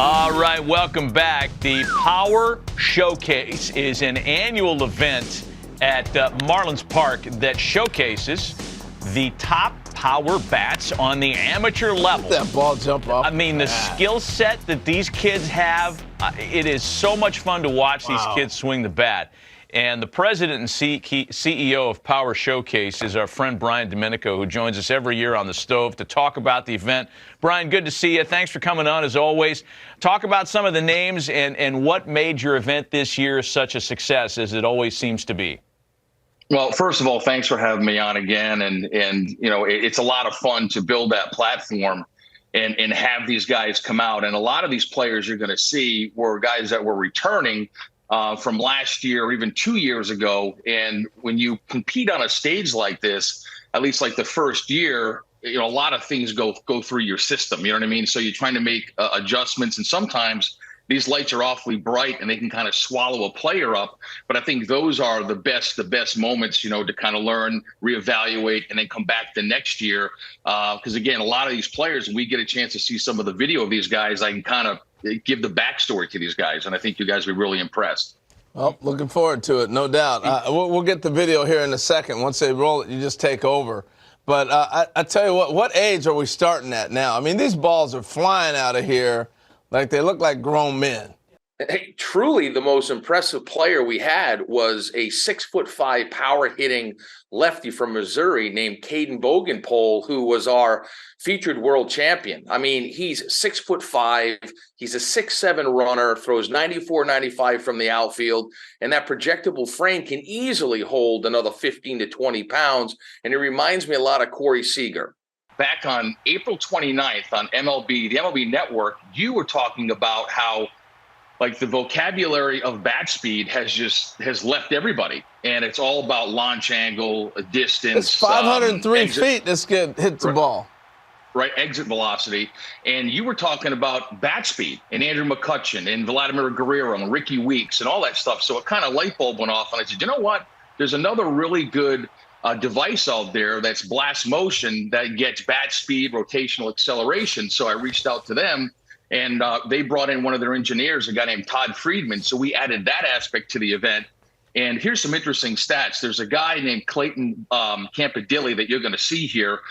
All right, welcome back. The Power Showcase is an annual event at Marlins Park that showcases the top power bats on the amateur level. That ball jump off. I mean, the skill set that these kids have, it is so much fun to watch these kids swing the bat. And the president and CEO of Power Showcase is our friend Brian Domenico, who joins us every year on the stove to talk about the event. Brian, good to see you. Thanks for coming on, as always. Talk about some of the names and what made your event this year such a success, as it always seems to be. Well, first of all, thanks for having me on again. And you know, it's a lot of fun to build that platform and have these guys come out. And a lot of these players you're going to see were guys that were returning from last year or even 2 years ago. And when you compete on a stage like this, at least like the first year, you know, a lot of things go through your system. You know what I mean? So you're trying to make adjustments, and sometimes these lights are awfully bright and they can kind of swallow a player up. But I think those are the best moments, you know, to kind of learn, reevaluate, and then come back the next year. Because again, a lot of these players, when we get a chance to see some of the video of these guys, I can kind of give the backstory to these guys, and I think you guys will be really impressed. Well, looking forward to it, no doubt. We'll get the video here in a second. Once they roll it, you just take over. But I tell you what age are we starting at now? I mean, these balls are flying out of here like they look like grown men. Hey, truly the most impressive player we had was a 6'5" power hitting lefty from Missouri named Caden Bogenpole, who was our featured world champion. I mean, he's 6'5", he's a 6'7" runner, throws 94, 95 from the outfield, and that projectable frame can easily hold another 15 to 20 pounds. And it reminds me a lot of Corey Seager. Back on April 29th on the MLB Network, you were talking about how like the vocabulary of bat speed has left everybody, and it's all about launch angle, distance. It's 503 feet. This kid hits the ball. Right, exit velocity. And you were talking about bat speed and Andrew McCutchen and Vladimir Guerrero and Ricky Weeks and all that stuff. So it kind of light bulb went off, and I said, you know what? There's another really good device out there that's blast motion that gets bat speed, rotational acceleration. So I reached out to them. And they brought in one of their engineers, a guy named Todd Friedman. So we added that aspect to the event. And here's some interesting stats. There's a guy named Clayton Campadilli that you're going to see here,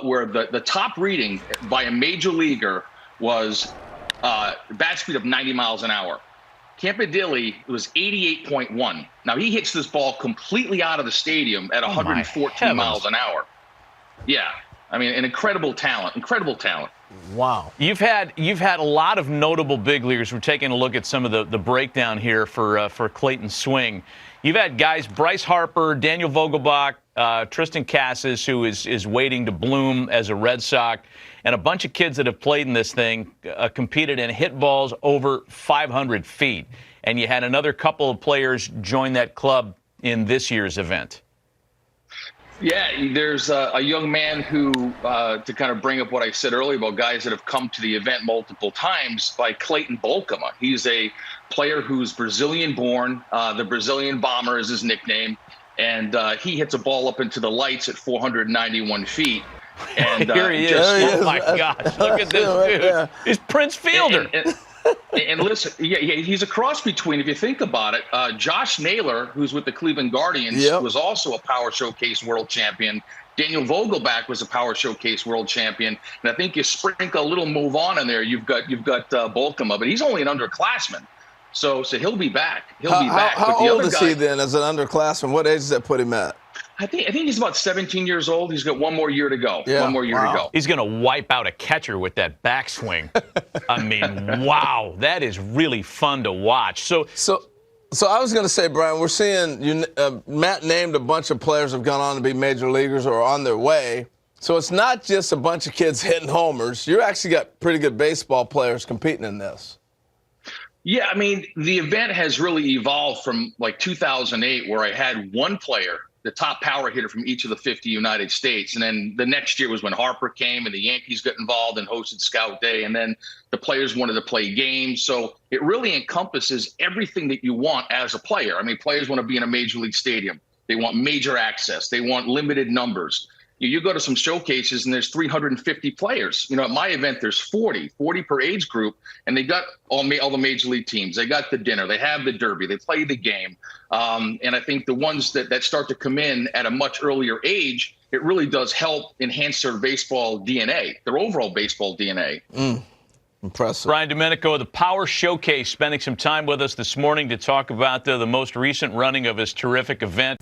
where the top reading by a major leaguer was bat speed of 90 miles an hour. Campadilli was 88.1. Now, he hits this ball completely out of the stadium at 114 miles an hour. Yeah. I mean, an incredible talent. Wow. You've had a lot of notable big leaguers. We're taking a look at some of the breakdown here for Clayton's swing. You've had guys, Bryce Harper, Daniel Vogelbach, Tristan Casas, who is waiting to bloom as a Red Sox, and a bunch of kids that have played in this thing, competed and hit balls over 500 feet. And you had another couple of players join that club in this year's event. Yeah, there's a young man who, to kind of bring up what I said earlier about guys that have come to the event multiple times, by Clayton Bolkema. He's a player who's Brazilian-born. The Brazilian Bomber is his nickname. And he hits a ball up into the lights at 491 feet. And here he is. Oh, my gosh. Look at this dude. He's Prince Fielder. And listen, he's a cross between, if you think about it, Josh Naylor, who's with the Cleveland Guardians, was also a Power Showcase world champion. Daniel Vogelbach was a Power Showcase world champion. And I think you sprinkle a little move on in there, you've got Bolkema, but he's only an underclassman. So he'll be back. He'll be back. How old is he then as an underclassman? What age does that put him at? I think he's about 17 years old. He's got one more year to go. Yeah. One more year to go. He's going to wipe out a catcher with that backswing. I mean, wow, that is really fun to watch. So I was going to say, Brian, we're seeing Matt named a bunch of players have gone on to be major leaguers or are on their way. So it's not just a bunch of kids hitting homers. You actually got pretty good baseball players competing in this. Yeah, I mean, the event has really evolved from like 2008, where I had one player, the top power hitter from each of the 50 United States. And then the next year was when Harper came and the Yankees got involved and hosted Scout Day. And then the players wanted to play games. So it really encompasses everything that you want as a player. I mean, players want to be in a major league stadium. They want major access. They want limited numbers. You go to some showcases and there's 350 players. At my event, there's 40 per age group, and they got all the major league teams. They got the dinner, they have the derby, they play the game. And I think the ones that start to come in at a much earlier age, it really does help enhance their baseball DNA, their overall baseball DNA. Impressive. Brian Domenico of the Power Showcase spending some time with us this morning to talk about the most recent running of his terrific event.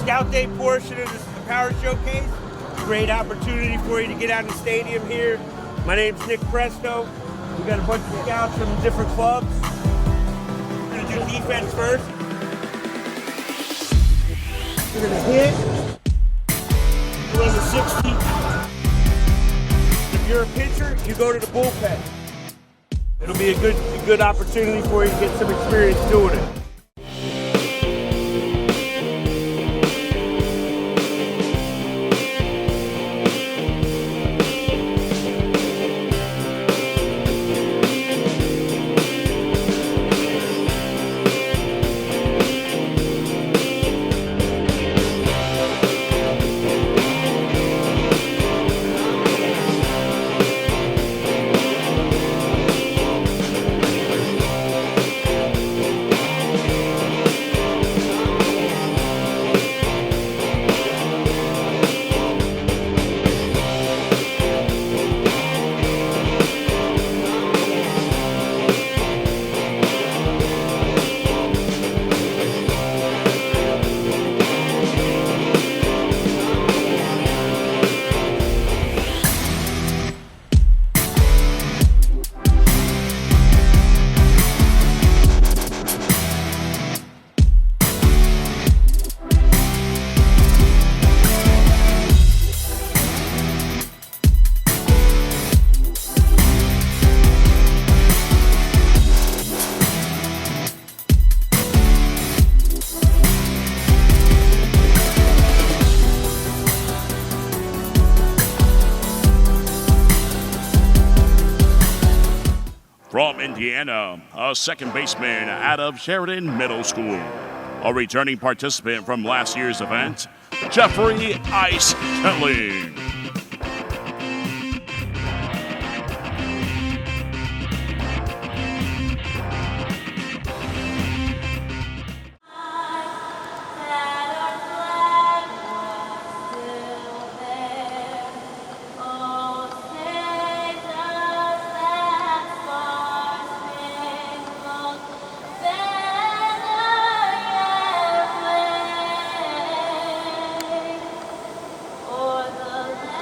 Scout Day portion of this is the Power Showcase. Great opportunity for you to get out in the stadium here. My name's Nick Presto. We got a bunch of scouts from different clubs. We're gonna do defense first. We're gonna hit. Run the 60. If you're a pitcher, you go to the bullpen. It'll be a good opportunity for you to get some experience doing it. From Indiana, a second baseman out of Sheridan Middle School. A returning participant from last year's event, Jeffrey Ice Schelling. For the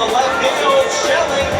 the left field, Schelling